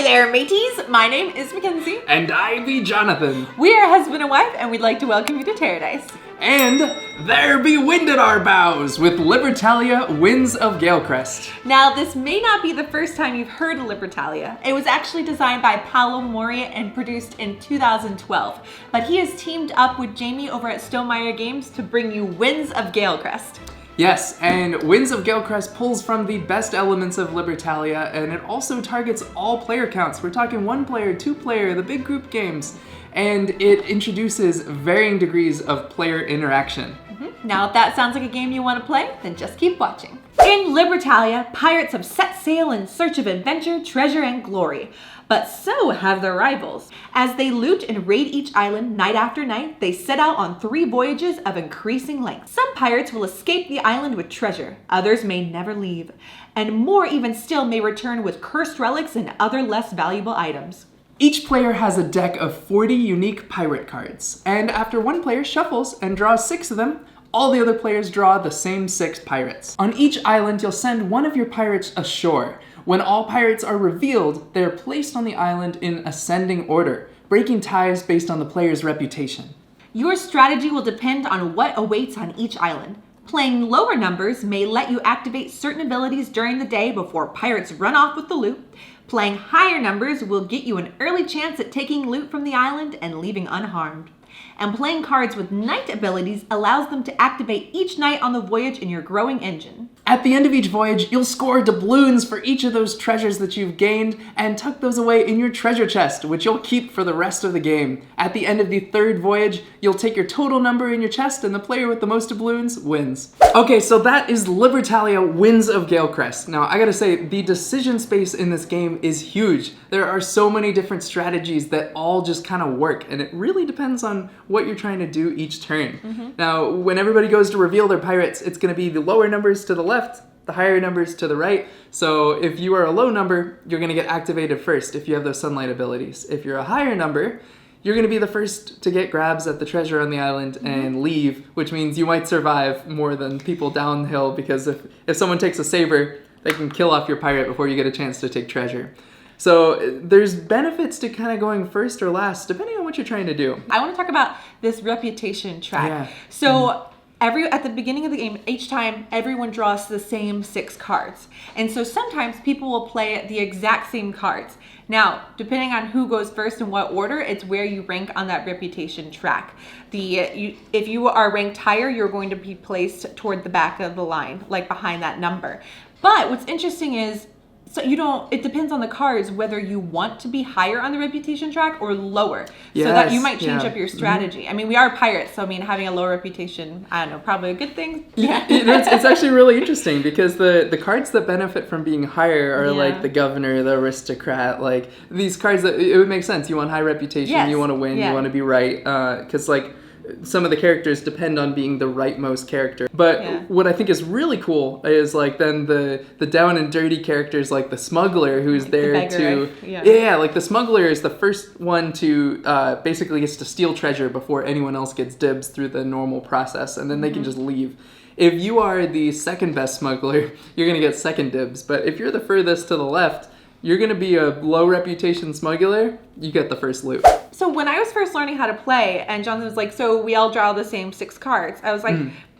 Hey there, mateys! My name is Mackenzie. And I be Jonathan. We are husband and wife, and we'd like to welcome you to TerreDice. And there be wind at our bows with Libertalia, Winds of Galecrest. Now, this may not be the first time you've heard of Libertalia. It was actually designed by Paolo Moria and produced in 2012. But he has teamed up with Jamie over at Stonemaier Games to bring you Winds of Galecrest. Yes, and Winds of Galecrest pulls from the best elements of Libertalia, and it also targets all player counts. We're talking 1 player, 2 player, the big group games, and it introduces varying degrees of player interaction. Now, if that sounds like a game you want to play, then just keep watching. In Libertalia, pirates have set sail in search of adventure, treasure, and glory. But so have their rivals. As they loot and raid each island night after night, they set out on 3 voyages of increasing length. Some pirates will escape the island with treasure, others may never leave, and more even still may return with cursed relics and other less valuable items. Each player has a deck of 40 unique pirate cards, and after 1 player shuffles and draws 6 of them, all the other players draw the same 6 pirates. On each island, you'll send one of your pirates ashore. When all pirates are revealed, they are placed on the island in ascending order, breaking ties based on the player's reputation. Your strategy will depend on what awaits on each island. Playing lower numbers may let you activate certain abilities during the day before pirates run off with the loot. Playing higher numbers will get you an early chance at taking loot from the island and leaving unharmed. And playing cards with night abilities allows them to activate each night on the voyage in your growing engine. At the end of each voyage, you'll score doubloons for each of those treasures that you've gained and tuck those away in your treasure chest, which you'll keep for the rest of the game. At the end of the 3rd voyage, you'll take your total number in your chest and the player with the most doubloons wins. Okay, so that is Libertalia, Winds of Galecrest. Now, I gotta say, the decision space in this game is huge. There are so many different strategies that all just kind of work, and it really depends on what you're trying to do each turn. Now, when everybody goes to reveal their pirates, it's gonna be the lower numbers to the left, the higher numbers to the right. So if you are a low number, you're gonna get activated first if you have those sunlight abilities. If you're a higher number, you're gonna be the first to get grabs at the treasure on the island and leave, which means you might survive more than people downhill, because if someone takes a saber, they can kill off your pirate before you get a chance to take treasure. So there's benefits to kind of going first or last, depending on what you're trying to do. I want to talk about this reputation track. Yeah. So at the beginning of the game, each time everyone draws the same 6 cards. And so sometimes people will play the exact same cards. Now, depending on who goes first and what order, it's where you rank on that reputation track. If you are ranked higher, you're going to be placed toward the back of the line, like behind that number. But what's interesting is, it depends on the cards whether you want to be higher on the reputation track or lower. Yes, so that you might change yeah. up your strategy. I mean, we are pirates, so I mean, having a low reputation, I don't know, probably a good thing. Yeah, it's actually really interesting, because the cards that benefit from being higher are like the governor, the aristocrat, like these cards that it would make sense. You want high reputation, you want to win, you want to be right, because like some of the characters depend on being the rightmost character. But what I think is really cool is like then the down and dirty characters, like the smuggler, who's there like the smuggler is the first one to basically gets to steal treasure before anyone else gets dibs through the normal process, and then they can just leave. If you are the second best smuggler, you're gonna get second dibs. But if you're the furthest to the left, you're gonna be a low reputation smuggler, you get the first loot. So when I was first learning how to play, and Jonathan was like, so we all draw the same 6 cards, I was like,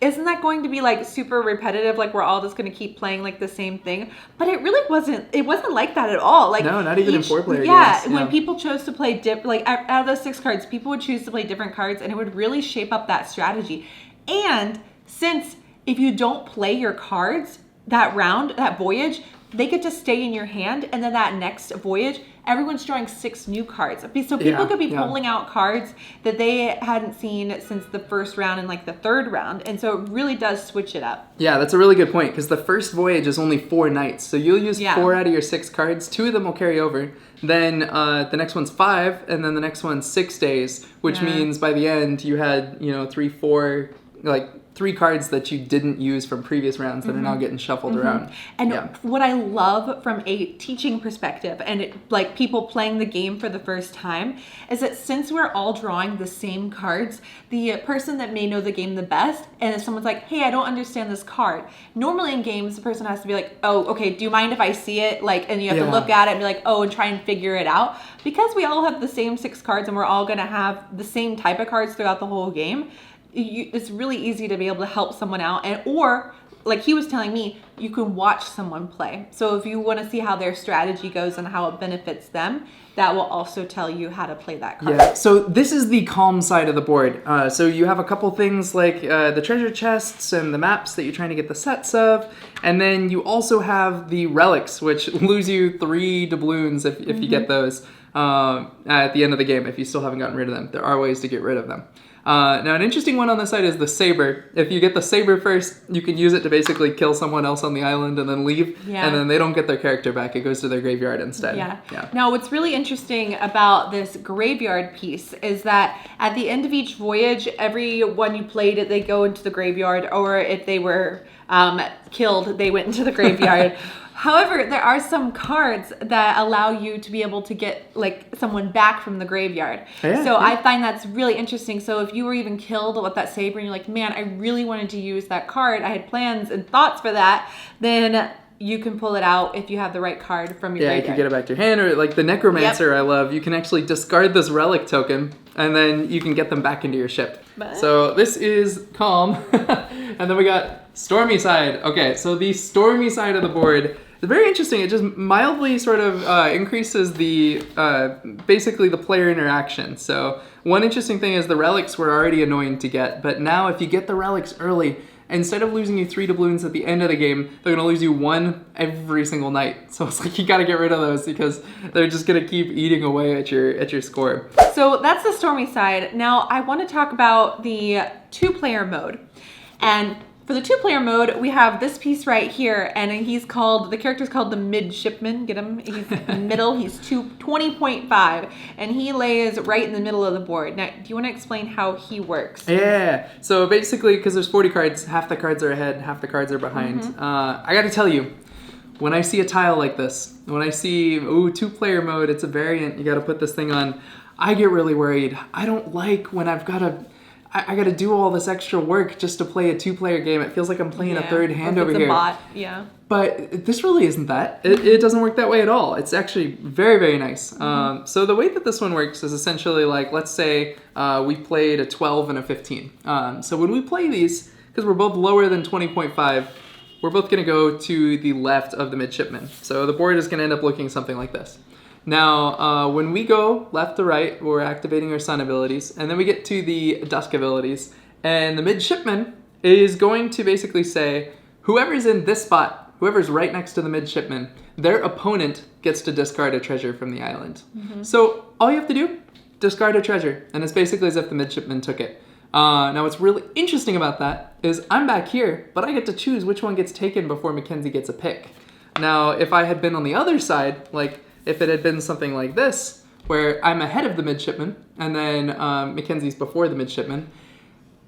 isn't that going to be like super repetitive? Like we're all just going to keep playing like the same thing? But it really wasn't. It wasn't like that at all. Like no, not even in 4-player games. Yeah, when people chose to play out of those 6 cards, people would choose to play different cards, and it would really shape up that strategy. And since if you don't play your cards that round, that voyage, they get to stay in your hand, and then that next voyage, everyone's drawing 6 new cards. So people could be pulling out cards that they hadn't seen since the first round and like the 3rd round, and so it really does switch it up. Yeah, that's a really good point, because the first voyage is only 4 nights, so you'll use 4 out of your 6 cards. 2 of them will carry over. Then the next one's 5, and then the next one's 6 days, which means by the end you had 3, 4, like 3 cards that you didn't use from previous rounds that are now getting shuffled around. And what I love from a teaching perspective and like people playing the game for the first time is that since we're all drawing the same cards, the person that may know the game the best, and if someone's like, hey, I don't understand this card. Normally in games, the person has to be like, oh, okay, do you mind if I see it? Like, and you have to look at it and be like, oh, and try and figure it out. Because we all have the same 6 cards and we're all going to have the same type of cards throughout the whole game, it's really easy to be able to help someone out, or like he was telling me, you can watch someone play. So if you want to see how their strategy goes and how it benefits them, that will also tell you how to play that card. Yeah, so this is the calm side of the board. So you have a couple things like the treasure chests and the maps that you're trying to get the sets of, and then you also have the relics, which lose you 3 doubloons if you get those at the end of the game, if you still haven't gotten rid of them. There are ways to get rid of them. Now, an interesting one on this side is the saber. If you get the saber first, you can use it to basically kill someone else on the island and then leave, and then they don't get their character back. It goes to their graveyard instead. Yeah. Now, what's really interesting about this graveyard piece is that at the end of each voyage, everyone you played, they go into the graveyard, or if they were killed, they went into the graveyard. However, there are some cards that allow you to be able to get like someone back from the graveyard. I find that's really interesting. So if you were even killed with that saber and you're like, man, I really wanted to use that card, I had plans and thoughts for that, then you can pull it out if you have the right card from your graveyard. You can get it back to your hand, or like the Necromancer I love, you can actually discard this relic token and then you can get them back into your ship. So this is calm. And then we got Stormy side. Okay, so the Stormy side of the board is very interesting. It just mildly sort of increases the basically the player interaction. So one interesting thing is the relics were already annoying to get, but now if you get the relics early, instead of losing you 3 doubloons at the end of the game, they're gonna lose you 1 every single night. So it's like you gotta get rid of those because they're just gonna keep eating away at your score. So that's the Stormy side. Now I want to talk about the 2-player mode. And for the 2-player mode, we have this piece right here, and the character's called the Midshipman. Get him? He's middle. He's 20.5, and he lays right in the middle of the board. Now, do you want to explain how he works? Yeah. So basically, because there's 40 cards, half the cards are ahead, half the cards are behind. I got to tell you, when I see a tile like this, when I see 2-player mode, it's a variant. You got to put this thing on. I get really worried. I don't like when I've got to. I got to do all this extra work just to play a 2-player game. It feels like I'm playing a third hand over here. Bot. But this really isn't that. It doesn't work that way at all. It's actually very, very nice. So the way that this one works is essentially like, let's say we played a 12 and a 15. So when we play these, because we're both lower than 20.5, we're both going to go to the left of the midshipman. So the board is going to end up looking something like this. Now, when we go left to right, we're activating our sun abilities, and then we get to the dusk abilities, and the midshipman is going to basically say, whoever's in this spot, whoever's right next to the midshipman, their opponent gets to discard a treasure from the island. So all you have to do, discard a treasure, and it's basically as if the midshipman took it. Now what's really interesting about that is I'm back here, but I get to choose which one gets taken before Mackenzie gets a pick. Now, if I had been on the other side, like if it had been something like this, where I'm ahead of the midshipman, and then Mackenzie's before the midshipman,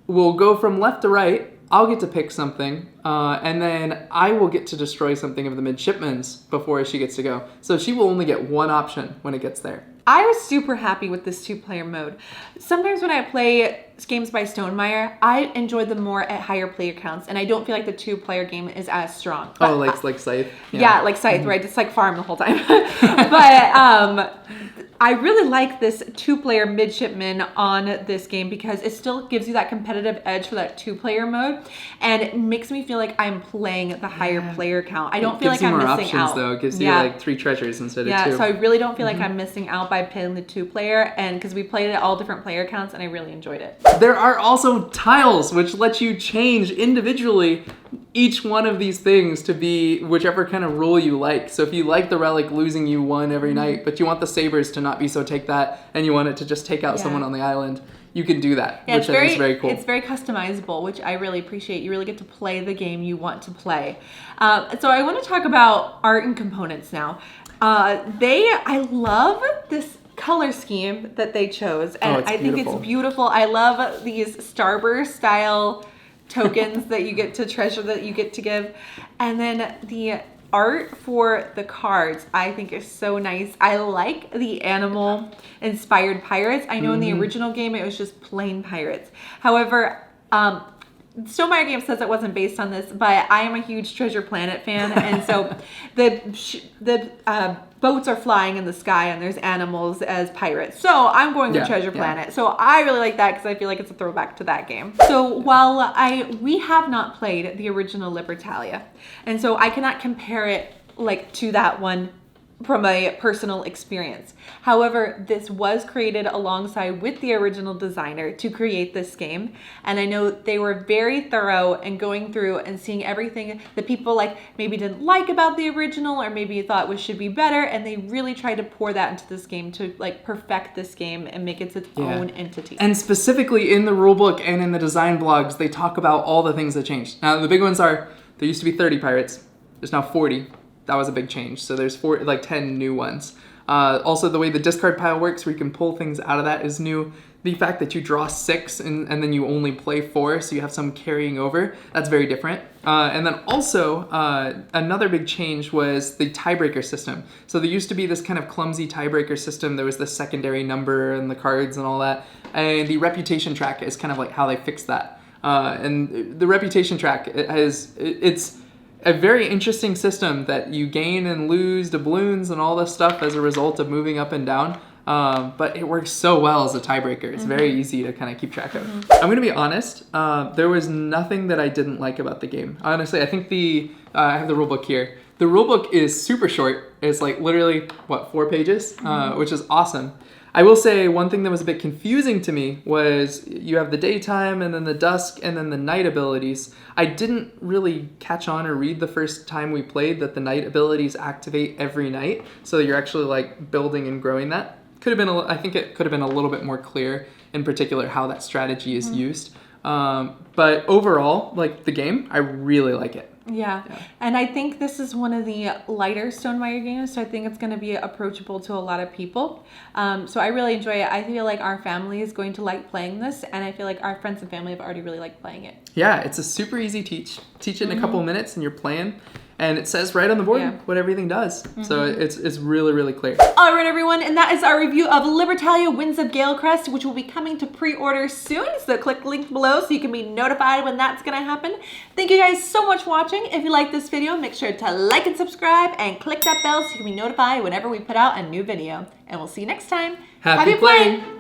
we'll go from left to right, I'll get to pick something, and then I will get to destroy something of the midshipman's before she gets to go. So she will only get 1 option when it gets there. I was super happy with this 2-player mode. Sometimes when I play games by Stonemaier, I enjoy them more at higher player counts, and I don't feel like the 2-player game is as strong. But, like Scythe? Yeah, like Scythe, right? It's like farm the whole time. But I really like this 2-player midshipman on this game because it still gives you that competitive edge for that 2-player mode, and it makes me feel like I'm playing the higher player count. I don't feel like I'm missing out. Though. It gives you like 3 treasures instead of 2. Yeah, so I really don't feel like I'm missing out by playing the 2-player, and because we played it at all different player counts, and I really enjoyed it. There are also tiles which let you change individually each one of these things to be whichever kind of rule you like. So if you like the relic losing you 1 every night, but you want the sabers to not be so take that, and you want it to just take out someone on the island, you can do that, which I think is very cool. It's very customizable, which I really appreciate. You really get to play the game you want to play. So I want to talk about art and components now. I love this color scheme that they chose, and I think it's beautiful. I love these Starburst style tokens that you get to treasure that you get to give. And then the art for the cards I think is so nice. I like the animal inspired pirates. I know in the original game it was just plain pirates. However, Stonemaier game says it wasn't based on this, but I am a huge Treasure Planet fan, and so the boats are flying in the sky and there's animals as pirates. So I'm going with Treasure Planet. So I really like that because I feel like it's a throwback to that game. So while we have not played the original Libertalia, and so I cannot compare it like to that one from a personal experience. However, this was created alongside with the original designer to create this game. And I know they were very thorough in going through and seeing everything that people like maybe didn't like about the original or maybe thought was should be better. And they really tried to pour that into this game to like perfect this game and make it its own entity. And specifically in the rulebook and in the design blogs, they talk about all the things that changed. Now, the big ones are, there used to be 30 pirates. There's now 40. That was a big change. So there's 10 new ones. Also, the way the discard pile works, where you can pull things out of that, is new. The fact that you draw 6 and then you only play 4, so you have some carrying over, that's very different. And then also, another big change was the tiebreaker system. So there used to be this kind of clumsy tiebreaker system. There was the secondary number and the cards and all that. And the reputation track is kind of like how they fixed that. And the reputation track, it's a very interesting system that you gain and lose doubloons and all this stuff as a result of moving up and down. But it works so well as a tiebreaker. It's very easy to kind of keep track of. I'm going to be honest. There was nothing that I didn't like about the game. Honestly, I think I have the rulebook here. The rulebook is super short. It's like literally, 4 pages, which is awesome. I will say one thing that was a bit confusing to me was you have the daytime and then the dusk and then the night abilities. I didn't really catch on or read the first time we played that the night abilities activate every night. So you're actually like building and growing that. I think it could have been a little bit more clear in particular how that strategy is used. But overall, like the game, I really like it. Yeah, and I think this is one of the lighter Stonemaier games, so I think it's going to be approachable to a lot of people. So I really enjoy it. I feel like our family is going to like playing this, and I feel like our friends and family have already really liked playing it. Yeah, it's a super easy teach. Teach it in a couple of minutes, and you're playing. And it says right on the board what everything does. So it's really, really clear. All right, everyone. And that is our review of Libertalia Winds of Galecrest, which will be coming to pre-order soon. So click the link below so you can be notified when that's going to happen. Thank you guys so much for watching. If you like this video, make sure to like and subscribe and click that bell so you can be notified whenever we put out a new video. And we'll see you next time. Happy playing!